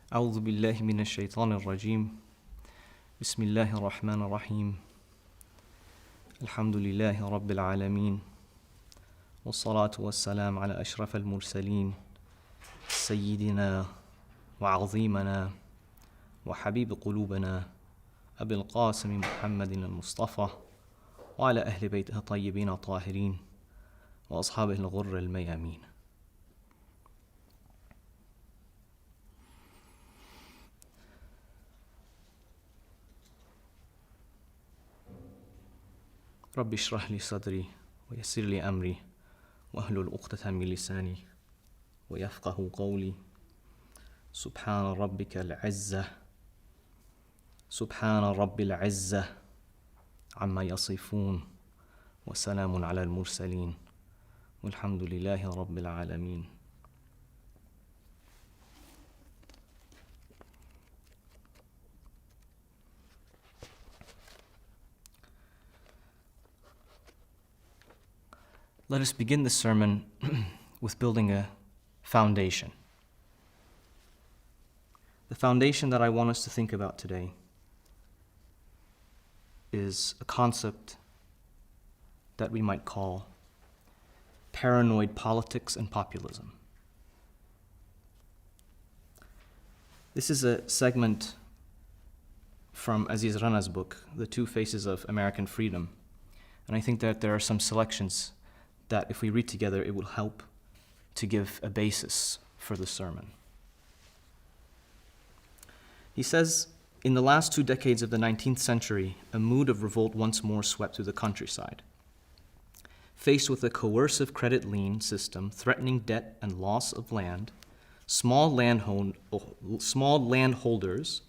أعوذ بالله من الشيطان الرجيم بسم الله الرحمن الرحيم الحمد لله رب العالمين والصلاة والسلام على أشرف المرسلين سيدنا وعظيمنا وحبيب قلوبنا أبي القاسم محمد المصطفى وعلى أهل بيته الطيبين الطاهرين وأصحابه الغر الميامين. رب اشرح لي صدري ويسر لي أمري واحلل عقدة من لساني ويفقه قولي. سبحان رب العزة عما يصفون وسلام على المرسلين والحمد لله رب العالمين. Let us begin the sermon with building a foundation. The foundation that I want us to think about today is a concept that we might call paranoid politics and populism. This is a segment from Aziz Rana's book, The Two Faces of American Freedom, and I think that there are some selections that if we read together, it will help to give a basis for the sermon. He says, in the last 2 decades of the 19th century, a mood of revolt once more swept through the countryside. Faced with a coercive credit lien system threatening debt and loss of land, small landholders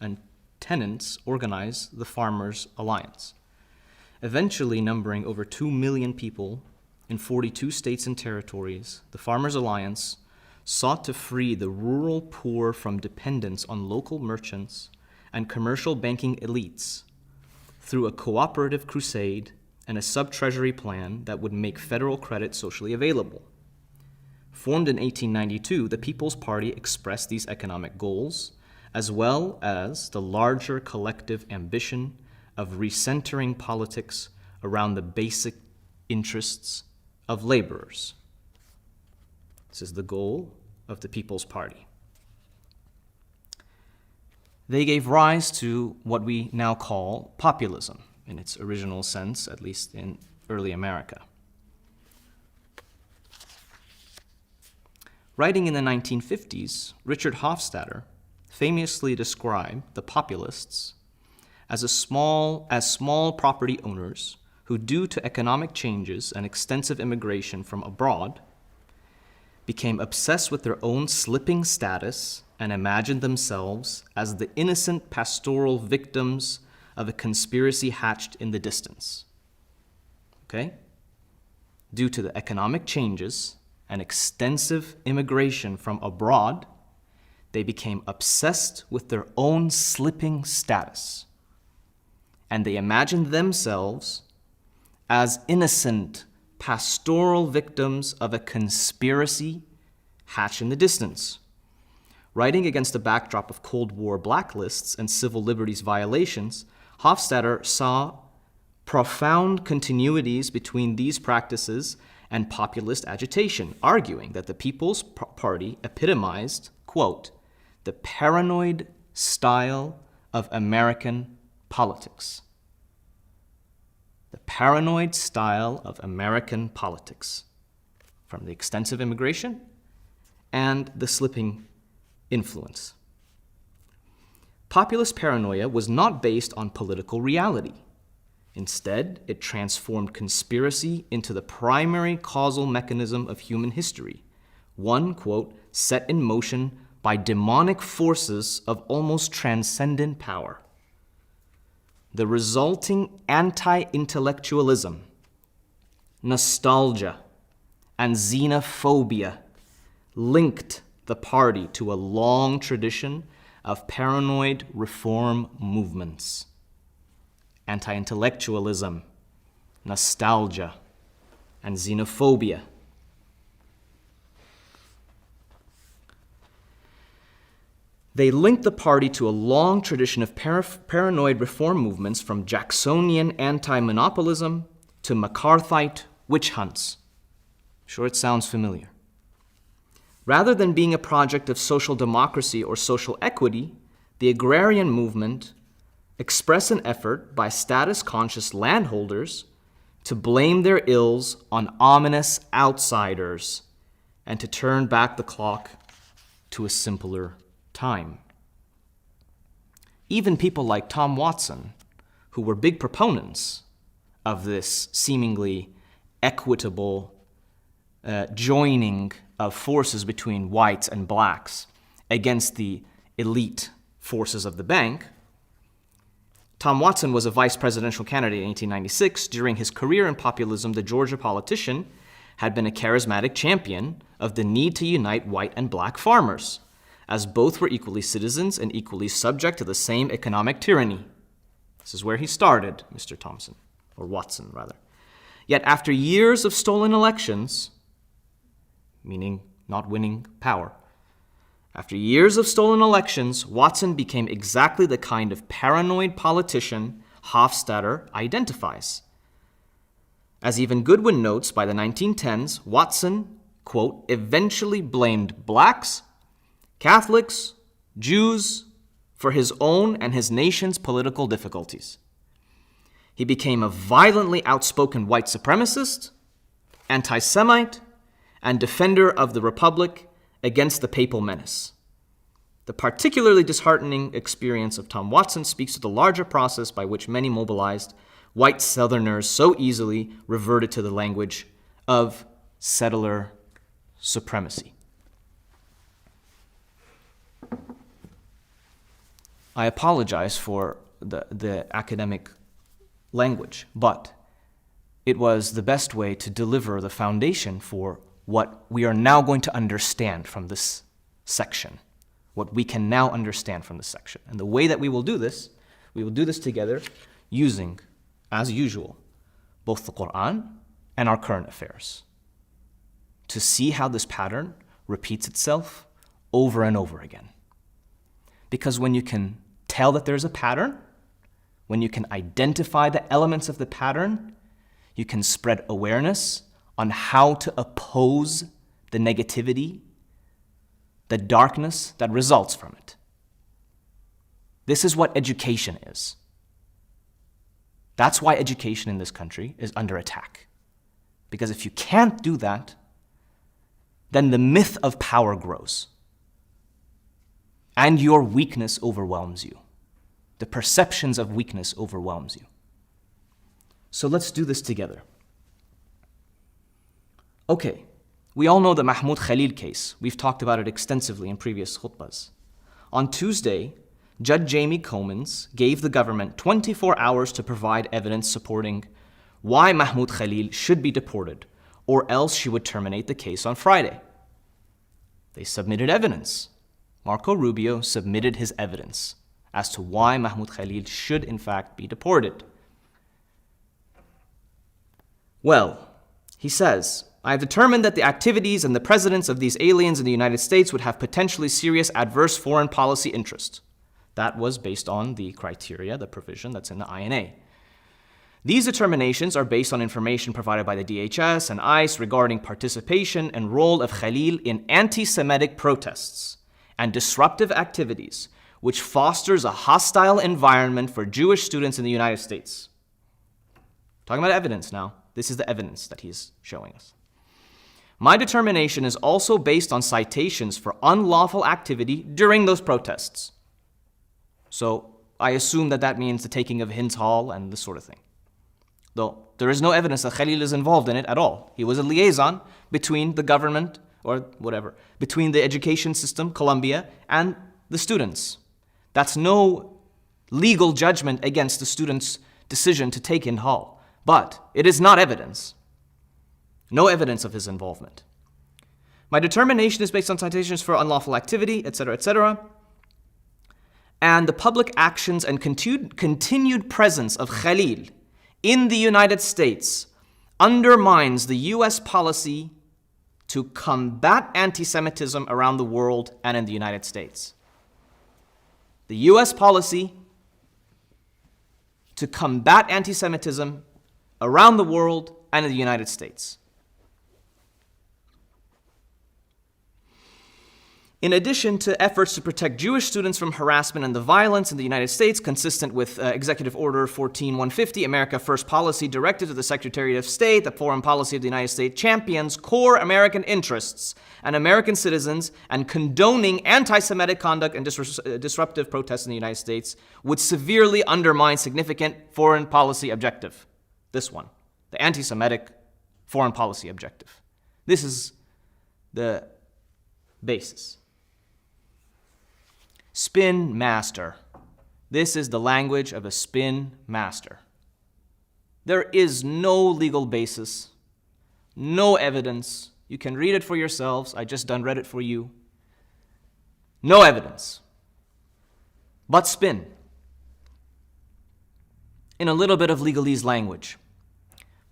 and tenants organized the Farmers' Alliance. Eventually numbering over 2 million people in 42 states and territories, the Farmers' Alliance sought to free the rural poor from dependence on local merchants and commercial banking elites through a cooperative crusade and a sub-treasury plan that would make federal credit socially available. Formed in 1892, the People's Party expressed these economic goals, as well as the larger collective ambition of recentering politics around the basic interests of laborers. This is the goal of the People's Party. They gave rise to what we now call populism, in its original sense, at least in early America. Writing in the 1950s, Richard Hofstadter famously described the populists as small property owners who, due to economic changes and extensive immigration from abroad, became obsessed with their own slipping status and imagined themselves as the innocent pastoral victims of a conspiracy hatched in the distance. Okay? Due to the economic changes and extensive immigration from abroad, they became obsessed with their own slipping status, and they imagined themselves as innocent pastoral victims of a conspiracy hatched in the distance. Writing against a backdrop of Cold War blacklists and civil liberties violations, Hofstadter saw profound continuities between these practices and populist agitation, arguing that the People's Party epitomized, quote, the paranoid style of American politics. The paranoid style of American politics, from the extensive immigration and the slipping influence. Populist paranoia was not based on political reality. Instead, it transformed conspiracy into the primary causal mechanism of human history, one, quote, set in motion by demonic forces of almost transcendent power. The resulting anti-intellectualism, nostalgia, and xenophobia linked the party to a long tradition of paranoid reform movements. Anti-intellectualism, nostalgia, and xenophobia. They linked the party to a long tradition of paranoid reform movements, from Jacksonian anti-monopolism to McCarthyite witch hunts. Sure, it sounds familiar. Rather than being a project of social democracy or social equity, the agrarian movement expressed an effort by status-conscious landholders to blame their ills on ominous outsiders and to turn back the clock to a simpler time. Even people like Tom Watson, who were big proponents of this seemingly equitable joining of forces between whites and blacks against the elite forces of the bank. Tom Watson was a vice presidential candidate in 1896. During his career in populism, the Georgia politician had been a charismatic champion of the need to unite white and black farmers, as both were equally citizens and equally subject to the same economic tyranny. This is where he started, Mr. Thompson, or Watson, rather. Yet after years of stolen elections, meaning not winning power, after years of stolen elections, Watson became exactly the kind of paranoid politician Hofstadter identifies. As even Goodwin notes, by the 1910s, Watson, quote, eventually blamed blacks, Catholics, Jews for his own and his nation's political difficulties. He became a violently outspoken white supremacist, anti-Semite, and defender of the Republic against the papal menace. The particularly disheartening experience of Tom Watson speaks to the larger process by which many mobilized white Southerners so easily reverted to the language of settler supremacy. I apologize for the academic language, but it was the best way to deliver the foundation for what we are now going to understand from this section, what we can now understand from this section. And the way that we will do this together using, as usual, both the Quran and our current affairs, to see how this pattern repeats itself over and over again. Because when you can tell that there's a pattern, when you can identify the elements of the pattern, you can spread awareness on how to oppose the negativity, the darkness that results from it. This is what education is. That's why education in this country is under attack. Because if you can't do that, then the myth of power grows. And your weakness overwhelms you. The perceptions of weakness overwhelms you. So let's do this together. Okay, we all know the Mahmoud Khalil case. We've talked about it extensively in previous khutbahs. On Tuesday, Judge Jamie Comins gave the government 24 hours to provide evidence supporting why Mahmoud Khalil should be deported, or else she would terminate the case on Friday. They submitted evidence. Marco Rubio submitted his evidence as to why Mahmoud Khalil should in fact be deported. Well, he says, I have determined that the activities and the presence of these aliens in the United States would have potentially serious adverse foreign policy interests. That was based on the criteria, the provision that's in the INA. These determinations are based on information provided by the DHS and ICE regarding participation and role of Khalil in anti-Semitic protests and disruptive activities, which fosters a hostile environment for Jewish students in the United States. Talking about evidence now. This is the evidence that he's showing us. My determination is also based on citations for unlawful activity during those protests. So I assume that means the taking of Hinds Hall and this sort of thing. Though there is no evidence that Khalil is involved in it at all. He was a liaison between the government, or whatever, between the education system, Columbia, and the students. That's no legal judgment against the students' decision to take Hind Hall. But it is not evidence. No evidence of his involvement. My determination is based on citations for unlawful activity, etc., etc. And the public actions and continued presence of Khalil in the United States undermines the U.S. policy to combat anti-Semitism around the world and in the United States. the US policy to combat anti-Semitism around the world and in the United States. In addition to efforts to protect Jewish students from harassment and the violence in the United States, consistent with Executive Order 14150, America First policy directed to the Secretary of State, the foreign policy of the United States champions core American interests and American citizens, and condoning anti-Semitic conduct and disruptive protests in the United States would severely undermine significant foreign policy objective. This one, the anti-Semitic foreign policy objective. This is the basis. Spin master. This is the language of a spin master. There is no legal basis, no evidence. You can read it for yourselves. I just read it for you. No evidence. But spin. In a little bit of legalese language,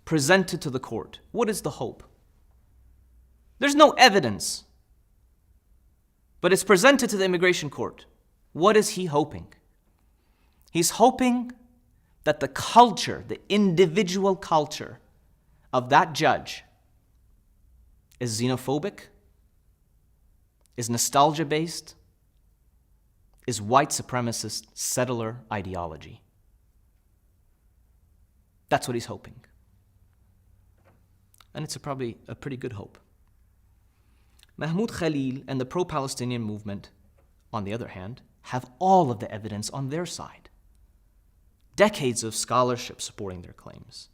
presented to the court. What is the hope? There's no evidence, but it's presented to the immigration court. What is he hoping? He's hoping that the culture, the individual culture of that judge is xenophobic, is nostalgia-based, is white supremacist settler ideology. That's what he's hoping. And it's probably a pretty good hope. Mahmoud Khalil and the pro-Palestinian movement, on the other hand, have all of the evidence on their side. Decades of scholarship supporting their claims.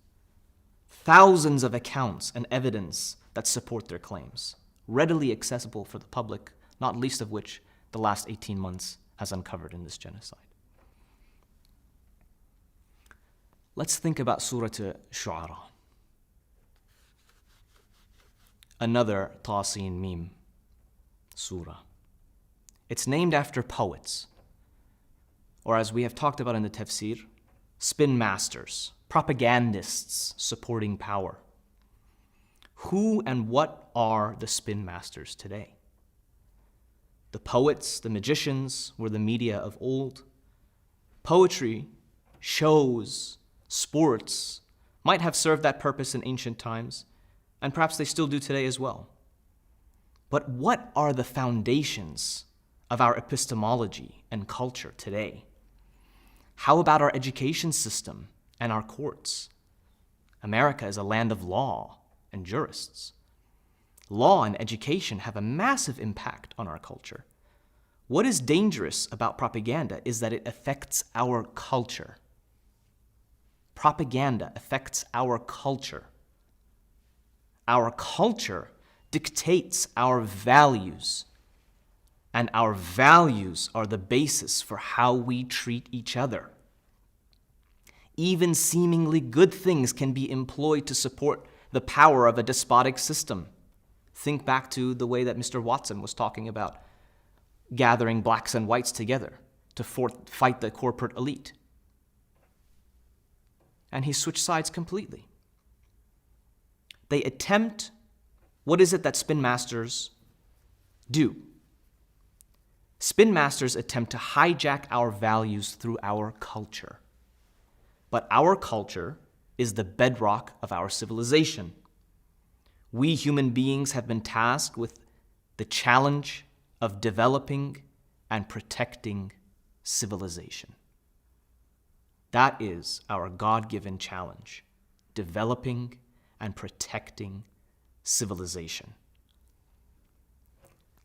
Thousands of accounts and evidence that support their claims, readily accessible for the public, not least of which the last 18 months has uncovered in this genocide. Let's think about Surah Shu'ara. Another Tasin Mim surah. It's named after poets, or as we have talked about in the tafsir, spin masters, propagandists supporting power. Who and what are the spin masters today? The poets, the magicians were the media of old. Poetry, shows, sports might have served that purpose in ancient times, and perhaps they still do today as well. But what are the foundations of our epistemology and culture today? How about our education system and our courts? America is a land of law and jurists. Law and education have a massive impact on our culture. What is dangerous about propaganda is that it affects our culture. Propaganda affects our culture. Our culture dictates our values, and our values are the basis for how we treat each other. Even seemingly good things can be employed to support the power of a despotic system. Think back to the way that Mr. Watson was talking about gathering blacks and whites together to fight the corporate elite. And he switched sides completely. They attempt, what is it that spin masters do? Spin masters attempt to hijack our values through our culture. But our culture is the bedrock of our civilization. We human beings have been tasked with the challenge of developing and protecting civilization. That is our God-given challenge, developing and protecting civilization.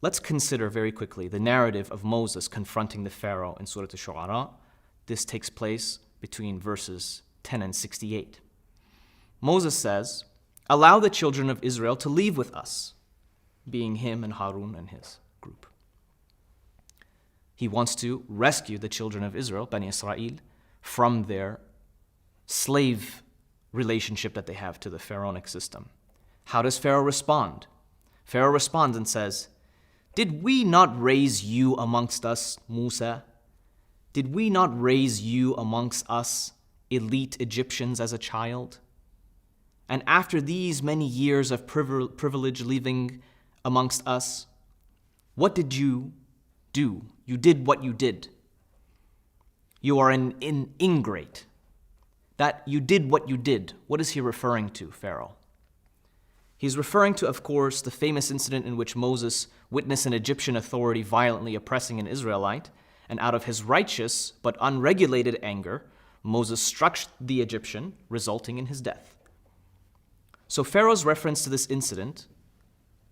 Let's consider very quickly the narrative of Moses confronting the Pharaoh in Surah Al-Shu'ara. This takes place between verses 10 and 68. Moses says, "Allow the children of Israel to leave with us," being him and Harun and his group. He wants to rescue the children of Israel, Bani Israel, from their slave relationship that they have to the pharaonic system. How does Pharaoh respond? Pharaoh responds and says, "Did we not raise you amongst us, Musa? Did we not raise you amongst us, elite Egyptians, as a child? And after these many years of privilege living amongst us, what did you do? You did what you did. You are an ingrate. That you did what you did. What is he referring to, Pharaoh? He's referring to, of course, the famous incident in which Moses witnessed an Egyptian authority violently oppressing an Israelite, and out of his righteous but unregulated anger, Moses struck the Egyptian, resulting in his death. So Pharaoh's reference to this incident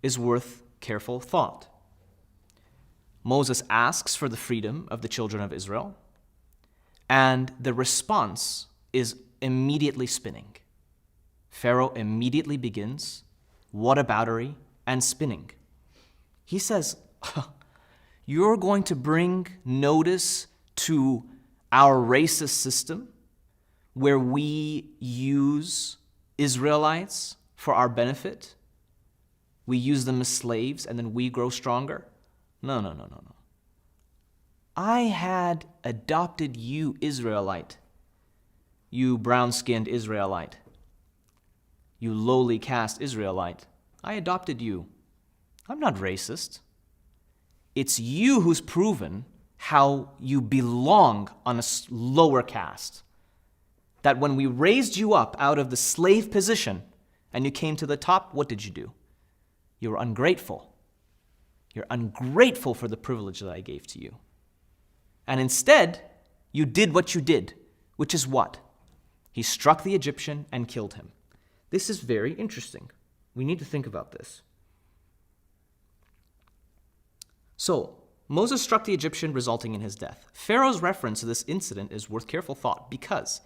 is worth careful thought. Moses asks for the freedom of the children of Israel, and the response is immediately spinning. Pharaoh immediately begins whataboutery and spinning. He says, you're going to bring notice to our racist system where we use Israelites for our benefit? We use them as slaves and then we grow stronger? No. I had adopted you, Israelite. You brown-skinned Israelite. You lowly caste Israelite. I adopted you. I'm not racist. It's you who's proven how you belong on a lower caste. That when we raised you up out of the slave position and you came to the top, what did you do? You were ungrateful. You're ungrateful for the privilege that I gave to you. And instead, you did what you did, which is what? He struck the Egyptian and killed him. This is very interesting. We need to think about this. So, Moses struck the Egyptian, resulting in his death. Pharaoh's reference to this incident is worth careful thought because,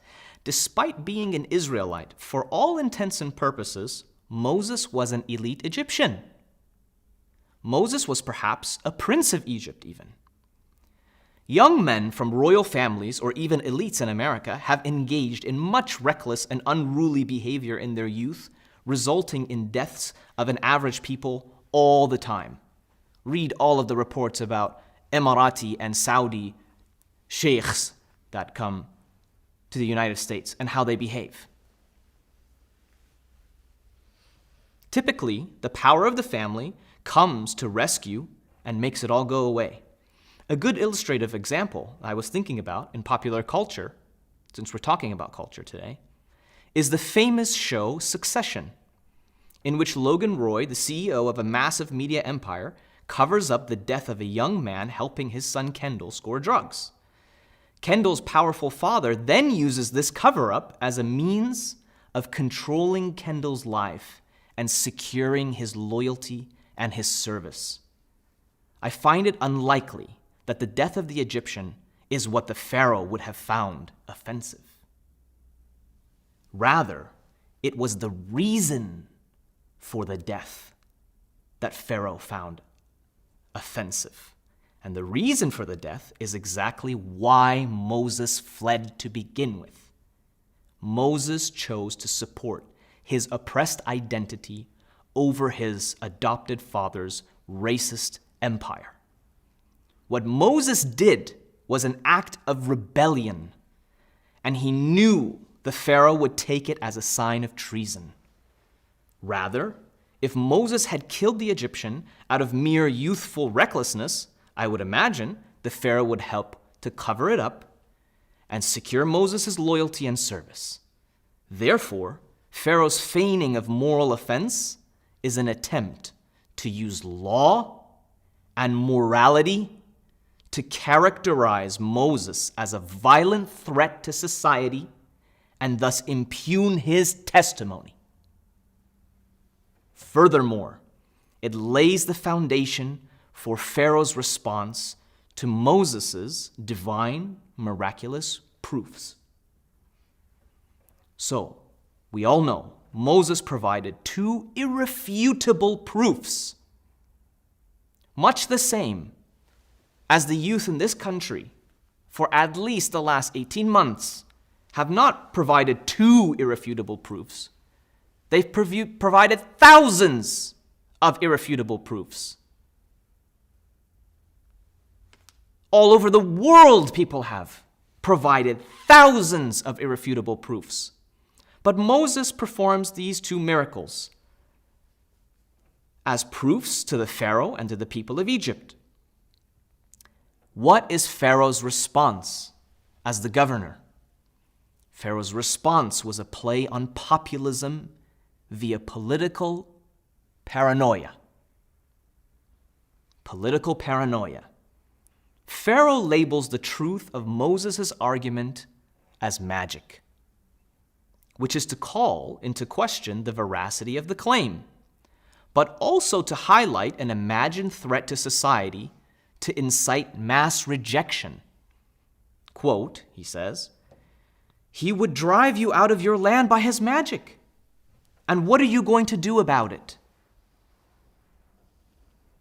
despite being an Israelite, for all intents and purposes, Moses was an elite Egyptian. Moses was perhaps a prince of Egypt even. Young men from royal families or even elites in America have engaged in much reckless and unruly behavior in their youth, resulting in deaths of an average people all the time. Read all of the reports about Emirati and Saudi sheikhs that come to the United States and how they behave. Typically, the power of the family comes to rescue and makes it all go away. A good illustrative example I was thinking about in popular culture, since we're talking about culture today, is the famous show Succession, in which Logan Roy, the CEO of a massive media empire, covers up the death of a young man helping his son Kendall score drugs. Kendall's powerful father then uses this cover-up as a means of controlling Kendall's life and securing his loyalty and his service. I find it unlikely that the death of the Egyptian is what the Pharaoh would have found offensive. Rather, it was the reason for the death that Pharaoh found offensive. And the reason for the death is exactly why Moses fled to begin with. Moses chose to support his oppressed identity over his adopted father's racist empire. What Moses did was an act of rebellion, and he knew the Pharaoh would take it as a sign of treason. Rather, if Moses had killed the Egyptian out of mere youthful recklessness, I would imagine the Pharaoh would help to cover it up and secure Moses' loyalty and service. Therefore, Pharaoh's feigning of moral offense is an attempt to use law and morality to characterize Moses as a violent threat to society and thus impugn his testimony. Furthermore, it lays the foundation for Pharaoh's response to Moses' divine, miraculous proofs. So, we all know Moses provided two irrefutable proofs, much the same as the youth in this country, for at least the last 18 months, have not provided two irrefutable proofs. They've provided thousands of irrefutable proofs. All over the world, people have provided thousands of irrefutable proofs. But Moses performs these two miracles as proofs to the Pharaoh and to the people of Egypt. What is Pharaoh's response as the governor. Pharaoh's response was a play on populism via political paranoia. Political paranoia. Pharaoh labels the truth of Moses' argument as magic, which is to call into question the veracity of the claim, but also to highlight an imagined threat to society to incite mass rejection. Quote, he says, "He would drive you out of your land by his magic. And what are you going to do about it?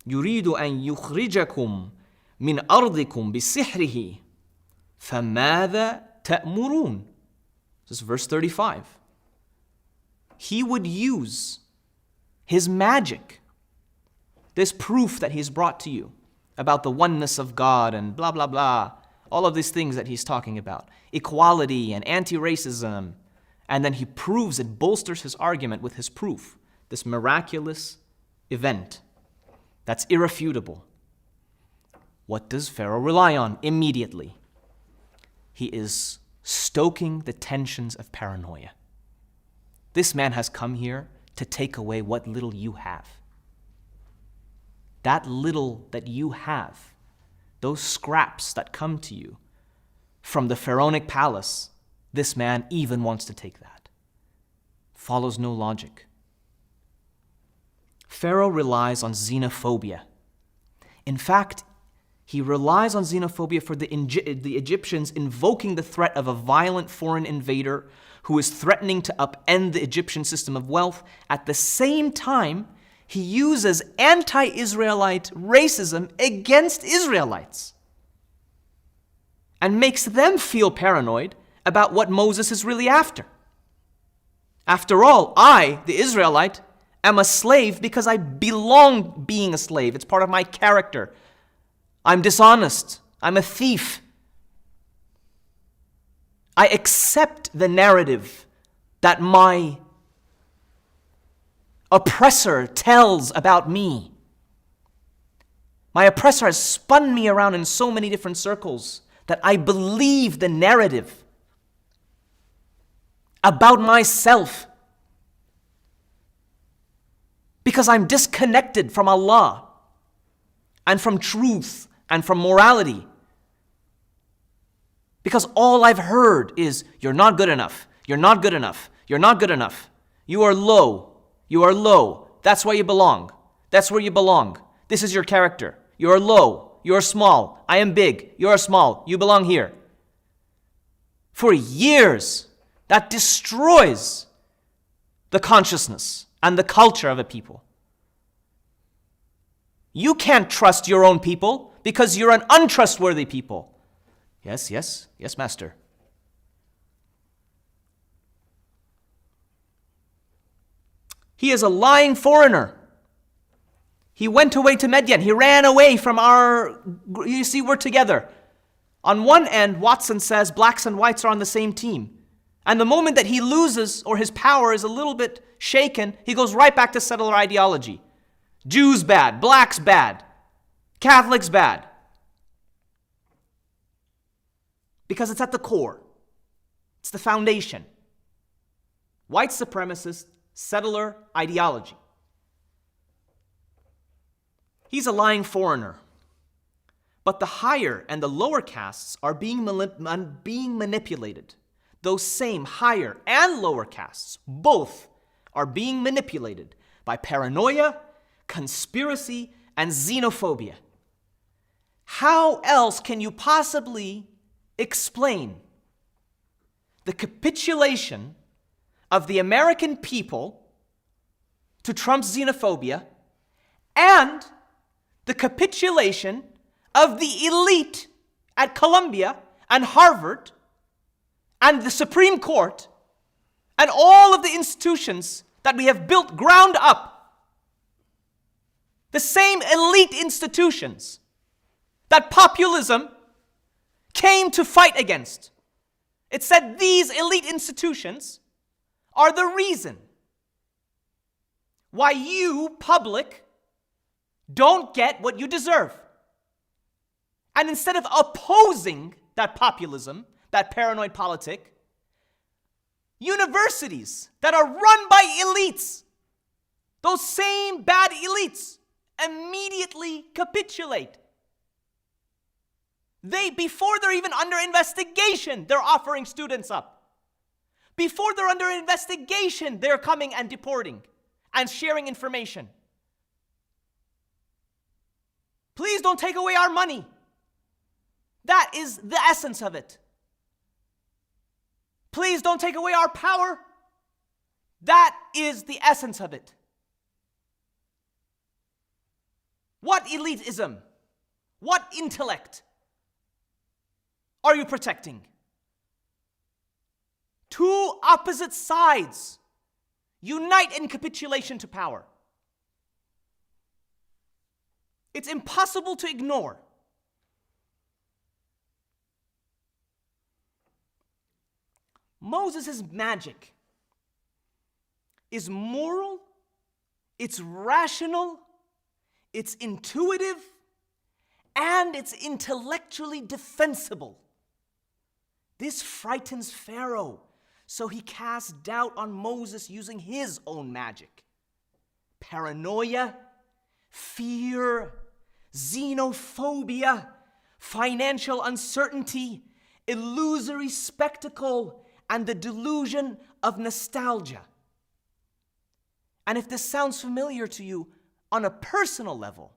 يريد أن يخرجكم من أرضكم بسحره فماذا تأمرون?" This is verse 35. He would use his magic, this proof that he's brought to you about the oneness of God and blah, blah, blah, all of these things that he's talking about, equality and anti-racism, and then he proves it, bolsters his argument with his proof, this miraculous event that's irrefutable. What does Pharaoh rely on immediately? He is stoking the tensions of paranoia. This man has come here to take away what little you have. That little that you have, those scraps that come to you from the pharaonic palace, this man even wants to take that. Follows no logic. Pharaoh relies on xenophobia. In fact, he relies on xenophobia for the Egyptians invoking the threat of a violent foreign invader who is threatening to upend the Egyptian system of wealth. At the same time, he uses anti-Israelite racism against Israelites and makes them feel paranoid about what Moses is really after. After all, I, the Israelite, am a slave because I belong being a slave. It's part of my character. I'm dishonest. I'm a thief. I accept the narrative that my oppressor tells about me. My oppressor has spun me around in so many different circles that I believe the narrative about myself because I'm disconnected from Allah and from truth and from morality. Because all I've heard is, you're not good enough, you're not good enough, you're not good enough, you are low, you are low, that's where you belong, that's where you belong, this is your character, you are low, you are small, I am big, you are small, you belong here. For years, that destroys the consciousnness and the culture of a people. You can't trust your own people because you're an untrustworthy people. Yes, yes, yes, master. He is a lying foreigner. He went away to Midian. He ran away from you see, we're together. On one end, Watson says blacks and whites are on the same team. And the moment that he loses or his power is a little bit shaken, he goes right back to settler ideology. Jews bad, blacks bad, Catholics bad. Because it's at the core. It's the foundation. White supremacist, settler ideology. He's a lying foreigner. But the higher and the lower castes are being manipulated. Those same higher and lower castes, both are being manipulated by paranoia, conspiracy, and xenophobia. How else can you possibly explain the capitulation of the American people to Trump's xenophobia and the capitulation of the elite at Columbia and Harvard and the Supreme Court and all of the institutions that we have built ground up? The same elite institutions that populism came to fight against. It said these elite institutions are the reason why you, public, don't get what you deserve. And instead of opposing that populism that paranoid politic, universities that are run by elites, those same bad elites, immediately capitulate. Before they're even under investigation, they're offering students up. Before they're under investigation, they're coming and deporting and sharing information. Please don't take away our money. That is the essence of it. Please don't take away our power. That is the essence of it. What elitism? What intellect are you protecting? Two opposite sides unite in capitulation to power. It's impossible to ignore. Moses' magic is moral, it's rational, it's intuitive, and it's intellectually defensible. This frightens Pharaoh, so he casts doubt on Moses using his own magic. Paranoia, fear, xenophobia, financial uncertainty, illusory spectacle, and the delusion of nostalgia. And if this sounds familiar to you on a personal level,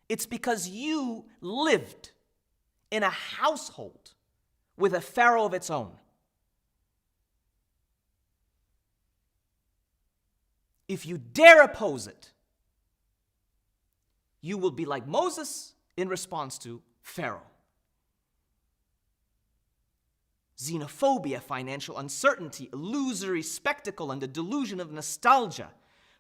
it's because you lived in a household with a Pharaoh of its own. If you dare oppose it, you will be like Moses in response to Pharaoh. Xenophobia, financial uncertainty, illusory spectacle, and the delusion of nostalgia.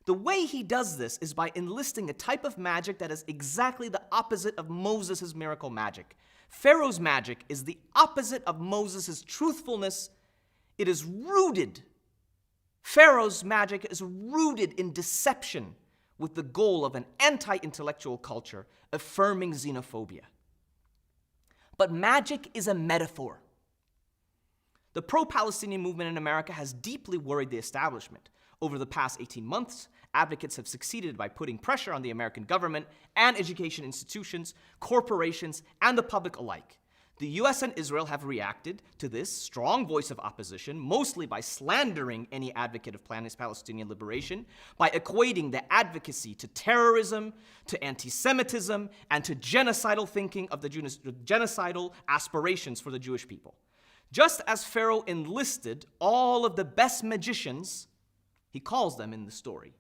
The way he does this is by enlisting a type of magic that is exactly the opposite of Moses' miracle magic. Pharaoh's magic is the opposite of Moses' truthfulness. It is rooted. Pharaoh's magic is rooted in deception with the goal of an anti-intellectual culture affirming xenophobia. But magic is a metaphor. The pro-Palestinian movement in America has deeply worried the establishment. Over the past 18 months, advocates have succeeded by putting pressure on the American government and education institutions, corporations, and the public alike. The US and Israel have reacted to this strong voice of opposition, mostly by slandering any advocate of Palestinian liberation, by equating the advocacy to terrorism, to anti-Semitism, and to genocidal thinking of the genocidal aspirations for the Jewish people. Just as Pharaoh enlisted all of the best magicians, he calls them in the story,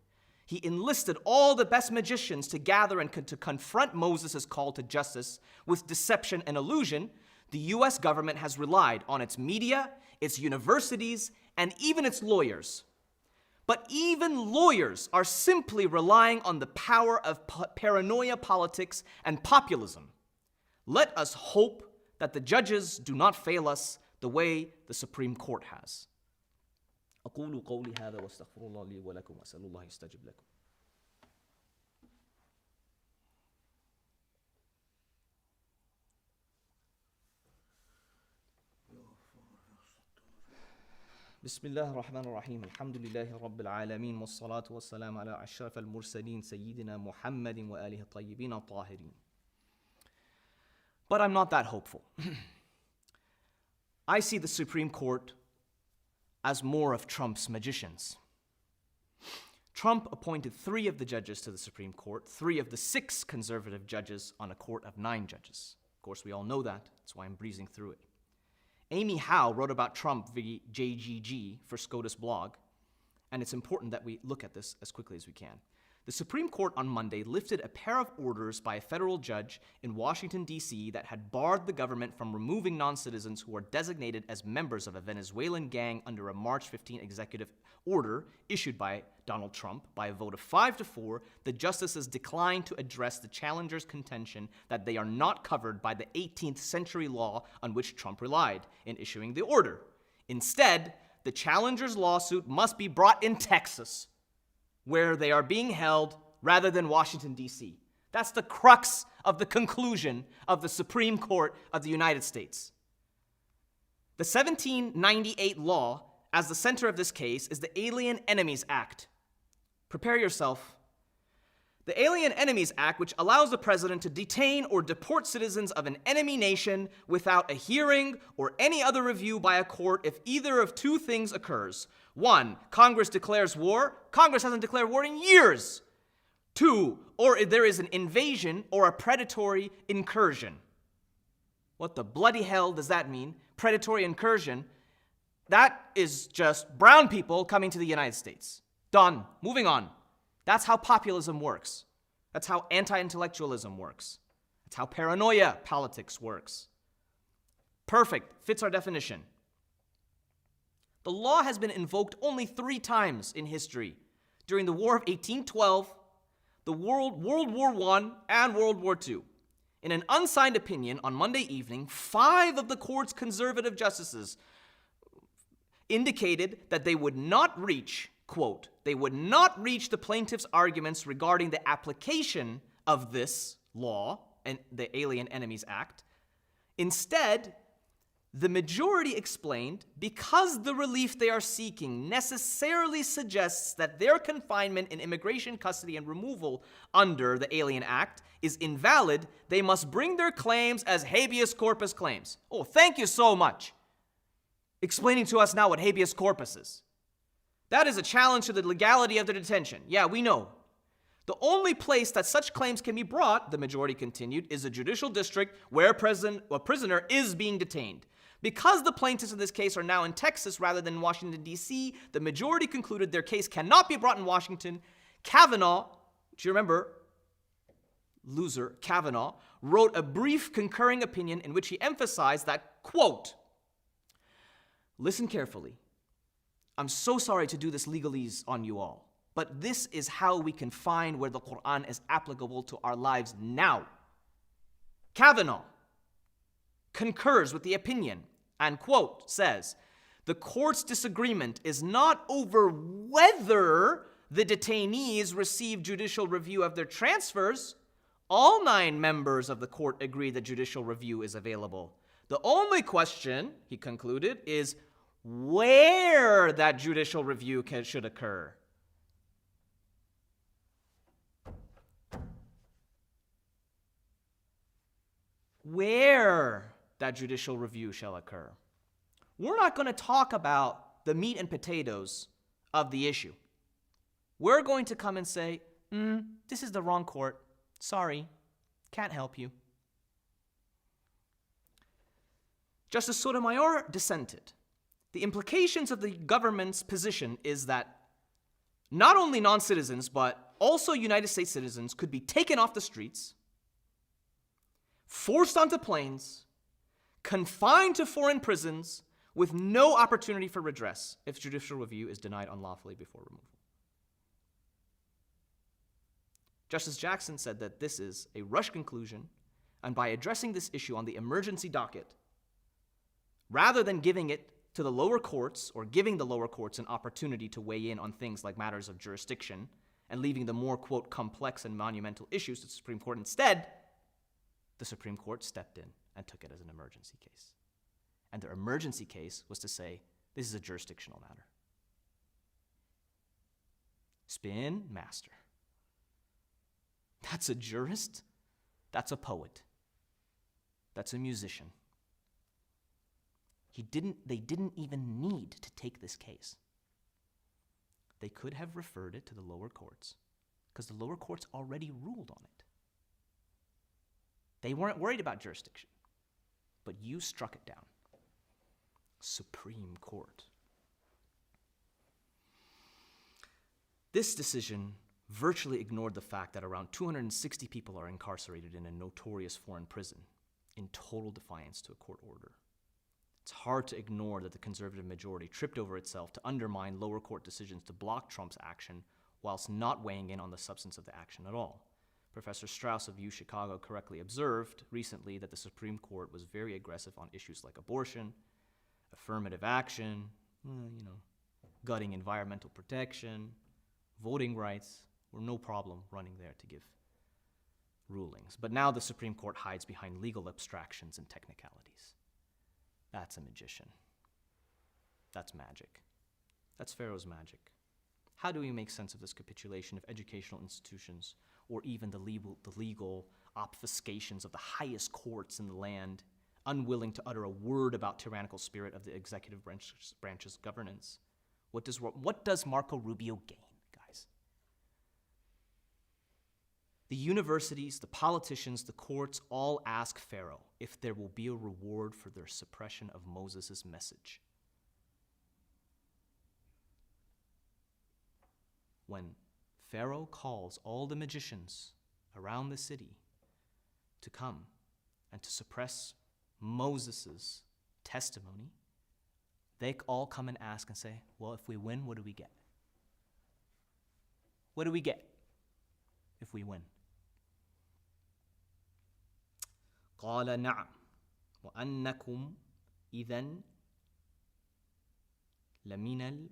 he enlisted all the best magicians to gather and to confront Moses' call to justice with deception and illusion. The US government has relied on its media, its universities, and even its lawyers. But even lawyers are simply relying on the power of paranoia politics and populism. Let us hope that the judges do not fail us the way the Supreme Court has. أقول قولي هذا واستغفر الله لي ولكم وأسأل الله يستجب لكم. بسم الله الرحمن الرحيم الحمد لله رب العالمين والصلاة والسلام على أشرف المرسلين سيدنا محمد وآله الطيبين الطاهرين. But I'm not that hopeful. I see the Supreme Court as more of Trump's magicians. Trump appointed 3 of the judges to the Supreme Court, 3 of the 6 conservative judges on a court of 9 judges. Of course, we all know that. That's why I'm breezing through it. Amy Howe wrote about Trump via JGG for SCOTUS blog, and it's important that we look at this as quickly as we can. The Supreme Court on Monday lifted a pair of orders by a federal judge in Washington, D.C. that had barred the government from removing non-citizens who were designated as members of a Venezuelan gang under a March 15 executive order issued by Donald Trump. By a vote of 5-4, the justices declined to address the challengers' contention that they are not covered by the 18th century law on which Trump relied in issuing the order. Instead, the challengers' lawsuit must be brought in Texas, where they are being held, rather than Washington, D.C. That's the crux of the conclusion of the Supreme Court of the United States. The 1798 law, as the center of this case, is the Alien Enemies Act. Prepare yourself. The Alien Enemies Act, which allows the president to detain or deport citizens of an enemy nation without a hearing or any other review by a court if either of two things occurs. 1, Congress declares war. Congress hasn't declared war in years. 2, or if there is an invasion or a predatory incursion. What the bloody hell does that mean? Predatory incursion. That is just brown people coming to the United States. Done. Moving on. That's how populism works. That's how anti-intellectualism works. That's how paranoia politics works. Perfect. Fits our definition. The law has been invoked only 3 times in history. During the War of 1812, the World War I, and World War II. In an unsigned opinion on Monday evening, 5 of the court's conservative justices indicated that they would not reach, quote, they would not reach the plaintiff's arguments regarding the application of this law and the Alien Enemies Act. Instead, the majority explained because the relief they are seeking necessarily suggests that their confinement in immigration custody and removal under the Alien Act is invalid, they must bring their claims as habeas corpus claims. Oh, thank you so much. Explaining to us now what habeas corpus is. That is a challenge to the legality of the detention. Yeah, we know. The only place that such claims can be brought, the majority continued, is a judicial district where a prisoner is being detained. Because the plaintiffs in this case are now in Texas rather than Washington, D.C., the majority concluded their case cannot be brought in Washington. Kavanaugh, do you remember? Loser, Kavanaugh, wrote a brief concurring opinion in which he emphasized that, quote, listen carefully. I'm so sorry to do this legalese on you all, but this is how we can find where the Quran is applicable to our lives now. Kavanaugh concurs with the opinion and, quote, says, the court's disagreement is not over whether the detainees receive judicial review of their transfers. All 9 members of the court agree that judicial review is available. The only question, he concluded, is where that judicial review should occur. Where that judicial review shall occur. We're not going to talk about the meat and potatoes of the issue. We're going to come and say, this is the wrong court. Sorry, can't help you. Justice Sotomayor dissented. The implications of the government's position is that not only non-citizens, but also United States citizens could be taken off the streets, forced onto planes, confined to foreign prisons, with no opportunity for redress if judicial review is denied unlawfully before removal. Justice Jackson said that this is a rushed conclusion, and by addressing this issue on the emergency docket, rather than giving it to the lower courts or giving the lower courts an opportunity to weigh in on things like matters of jurisdiction and leaving the more, quote, complex and monumental issues to the Supreme Court instead, the Supreme Court stepped in and took it as an emergency case. And their emergency case was to say, this is a jurisdictional matter. Spin master. That's a jurist. That's a poet. That's a musician. They didn't even need to take this case. They could have referred it to the lower courts because the lower courts already ruled on it. They weren't worried about jurisdiction, but you struck it down. Supreme Court. This decision virtually ignored the fact that around 260 people are incarcerated in a notorious foreign prison in total defiance to a court order. It's hard to ignore that the conservative majority tripped over itself to undermine lower court decisions to block Trump's action whilst not weighing in on the substance of the action at all. Professor Strauss of UChicago correctly observed recently that the Supreme Court was very aggressive on issues like abortion, affirmative action, gutting environmental protection, voting rights, were no problem running there to give rulings. But now the Supreme Court hides behind legal abstractions and technicalities. That's a magician. That's magic. That's Pharaoh's magic. How do we make sense of this capitulation of educational institutions or even the legal obfuscations of the highest courts in the land, unwilling to utter a word about tyrannical spirit of the executive branch's governance? What does Marco Rubio gain, guys? The universities, the politicians, the courts all ask Pharaoh if there will be a reward for their suppression of Moses' message. When Pharaoh calls all the magicians around the city to come and to suppress Moses' testimony, they all come and ask and say, well, if we win, what do we get? What do we get if we win? قال نعم وأنكم إذن لمن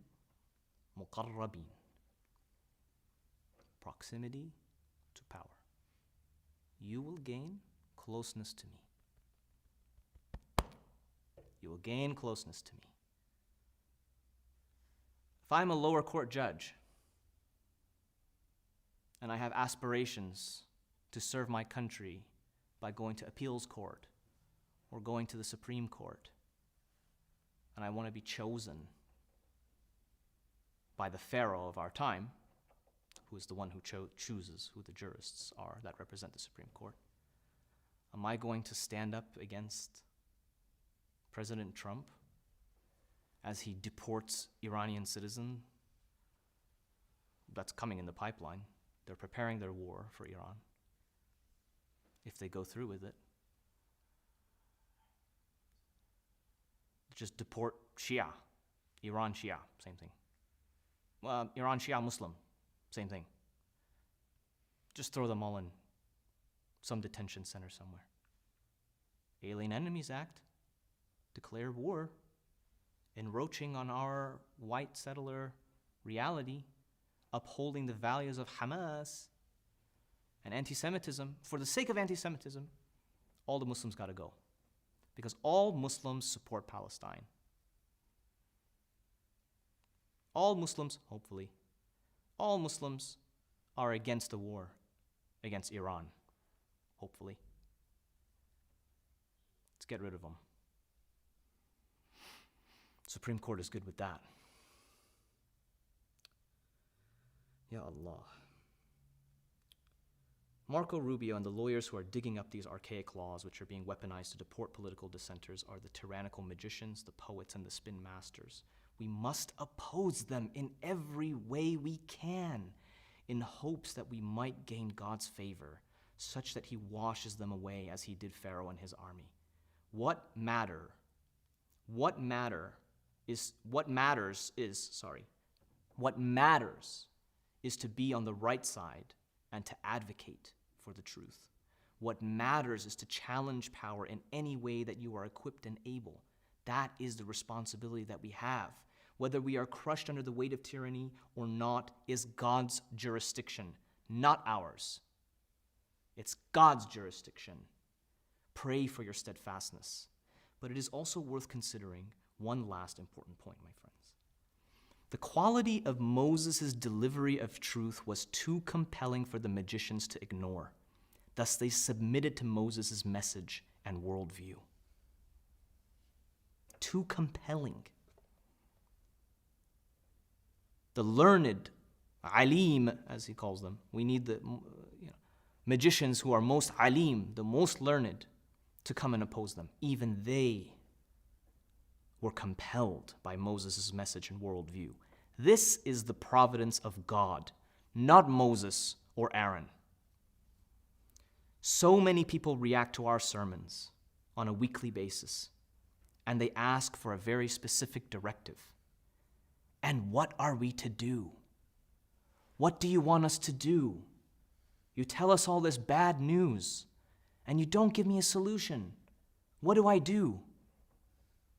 المقربين. Proximity to power. You will gain closeness to me. You will gain closeness to me. If I'm a lower court judge and I have aspirations to serve my country by going to appeals court or going to the Supreme Court, and I want to be chosen by the Pharaoh of our time, who is the one who chooses who the jurists are that represent the Supreme Court, am I going to stand up against President Trump as he deports Iranian citizen? That's coming in the pipeline. They're preparing their war for Iran. If they go through with it, just deport Shia, Iran Shia, same thing. Iran Shia Muslim, same thing. Just throw them all in some detention center somewhere. Alien Enemies Act, declare war, encroaching on our white settler reality, upholding the values of Hamas and anti-Semitism. For the sake of anti-Semitism, all the Muslims got to go. Because all Muslims support Palestine. All Muslims, hopefully, all Muslims are against the war against Iran, hopefully. Let's get rid of them. Supreme Court is good with that. Ya Allah. Marco Rubio and the lawyers who are digging up these archaic laws which are being weaponized to deport political dissenters are the tyrannical magicians, the poets, and the spin masters. We must oppose them in every way we can, in hopes that we might gain God's favor, such that he washes them away as he did Pharaoh and his army. What matters is to be on the right side and to advocate for the truth. What matters is to challenge power in any way that you are equipped and able. That is the responsibility that we have. Whether we are crushed under the weight of tyranny or not is God's jurisdiction, not ours. It's God's jurisdiction. Pray for your steadfastness. But it is also worth considering one last important point, my friends. The quality of Moses' delivery of truth was too compelling for the magicians to ignore. Thus, they submitted to Moses' message and worldview. Too compelling. The learned, alim, as he calls them, we need the magicians who are most alim, the most learned, to come and oppose them. Even they were compelled by Moses' message and worldview. This is the providence of God, not Moses or Aaron. So many people react to our sermons on a weekly basis, and they ask for a very specific directive. And what are we to do? What do you want us to do? You tell us all this bad news, and you don't give me a solution. What do I do?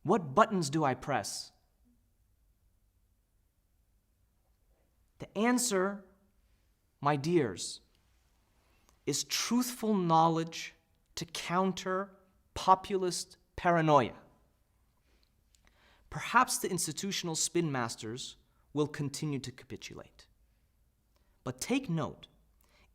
What buttons do I press? The answer, my dears, is truthful knowledge to counter populist paranoia. perhaps the institutional spin masters will continue to capitulate. But take note,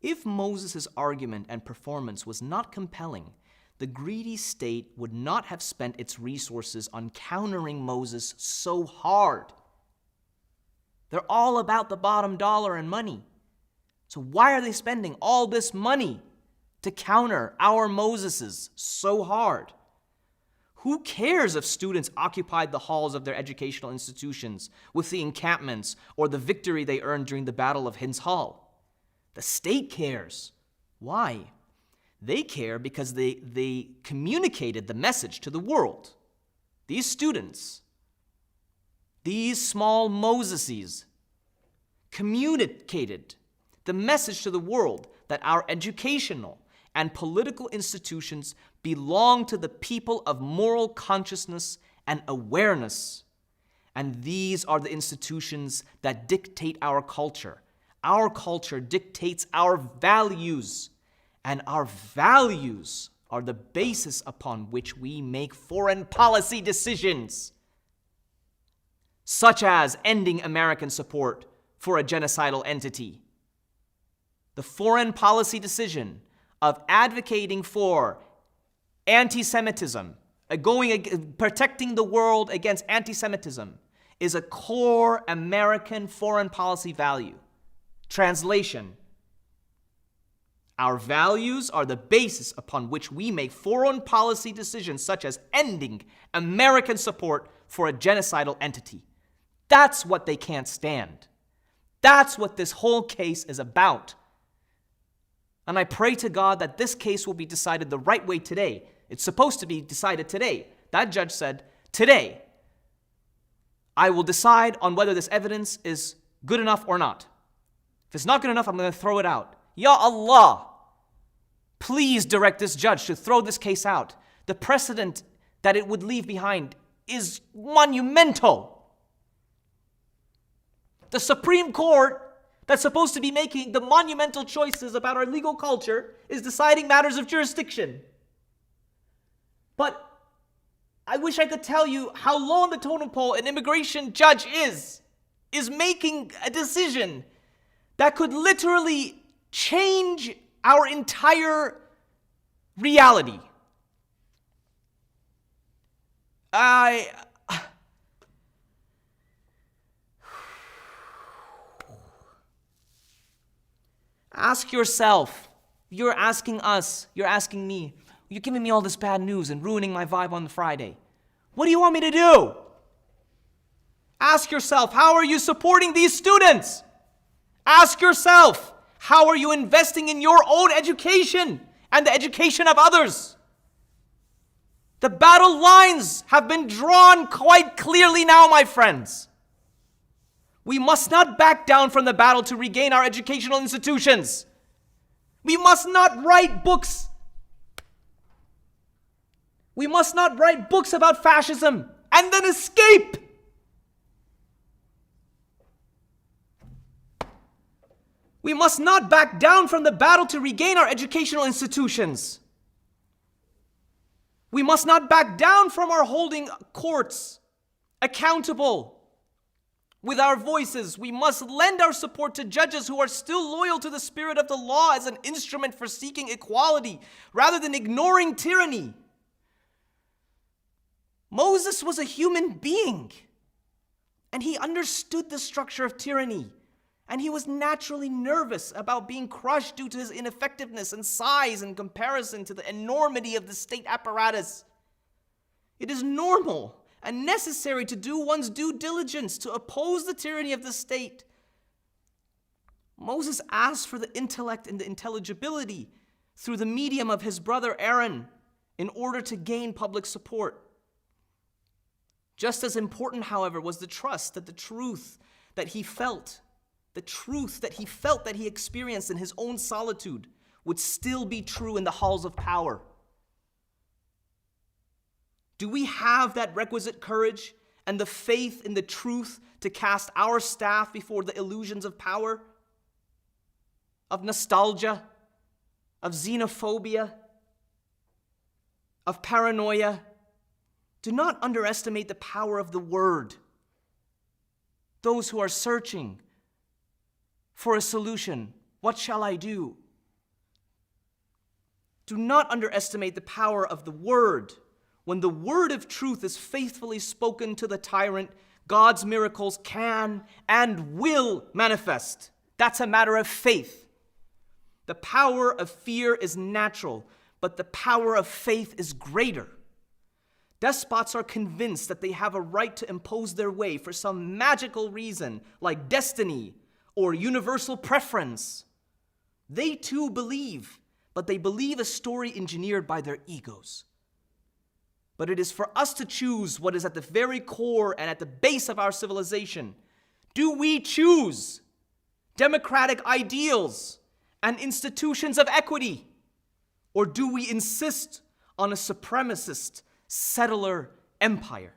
if Moses' argument and performance was not compelling, the greedy state would not have spent its resources on countering Moses so hard. They're all about the bottom dollar and money. So why are they spending all this money to counter our Moseses so hard? Who cares if students occupied the halls of their educational institutions with the encampments or the victory they earned during the Battle of Hind's Hall? The state cares. Why? They care because they communicated the message to the world. These students, these small Moseses, communicated the message to the world that our educational and political institutions belong to the people of moral consciousness and awareness. And these are the institutions that dictate our culture. Our culture dictates our values, and our values are the basis upon which we make foreign policy decisions, such as ending American support for a genocidal entity. The foreign policy decision of advocating for anti-Semitism, protecting the world against anti-Semitism, is a core American foreign policy value. Translation: our values are the basis upon which we make foreign policy decisions such as ending American support for a genocidal entity. That's what they can't stand. That's what this whole case is about. And I pray to God that this case will be decided the right way today. It's supposed to be decided today. That judge said, today, I will decide on whether this evidence is good enough or not. If it's not good enough, I'm going to throw it out. Ya Allah, please direct this judge to throw this case out. The precedent that it would leave behind is monumental. The Supreme Court, that's supposed to be making the monumental choices about our legal culture, is deciding matters of jurisdiction. But I wish I could tell you how low on the totem pole an immigration judge is making a decision that could literally change our entire reality. Ask yourself, you're asking us, you're asking me, you're giving me all this bad news and ruining my vibe on the Friday. What do you want me to do? Ask yourself, how are you supporting these students? Ask yourself, how are you investing in your own education and the education of others? The battle lines have been drawn quite clearly now, my friends. We must not back down from the battle to regain our educational institutions. We must not write books. We must not write books about fascism and then escape. We must not back down from the battle to regain our educational institutions. We must not back down from our holding courts accountable. With our voices, we must lend our support to judges who are still loyal to the spirit of the law as an instrument for seeking equality rather than ignoring tyranny. Moses was a human being, and he understood the structure of tyranny, and he was naturally nervous about being crushed due to his ineffectiveness and size in comparison to the enormity of the state apparatus. It is normal and necessary to do one's due diligence to oppose the tyranny of the state. Moses asked for the intellect and the intelligibility through the medium of his brother Aaron in order to gain public support. Just as important, however, was the trust that the truth that he felt that he experienced in his own solitude would still be true in the halls of power. Do we have that requisite courage and the faith in the truth to cast our staff before the illusions of power, of nostalgia, of xenophobia, of paranoia, Do not underestimate the power of the word. Those who are searching for a solution, what shall I do? Do not underestimate the power of the word. When the word of truth is faithfully spoken to the tyrant, God's miracles can and will manifest. That's a matter of faith. The power of fear is natural, but the power of faith is greater. Despots are convinced that they have a right to impose their way for some magical reason, like destiny or universal preference. They too believe, but they believe a story engineered by their egos. But it is for us to choose what is at the very core and at the base of our civilization. Do we choose democratic ideals and institutions of equity? Or do we insist on a supremacist settler empire?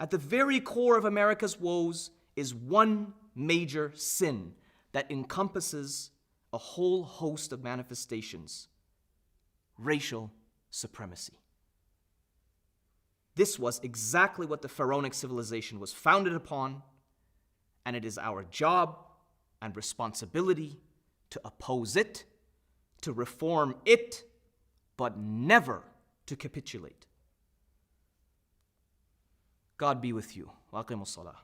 At the very core of America's woes is one major sin that encompasses a whole host of manifestations: racial supremacy. This was exactly what the Pharaonic civilization was founded upon, and it is our job and responsibility to oppose it, to reform it, but never to capitulate. God be with you. Wa aqimus salah.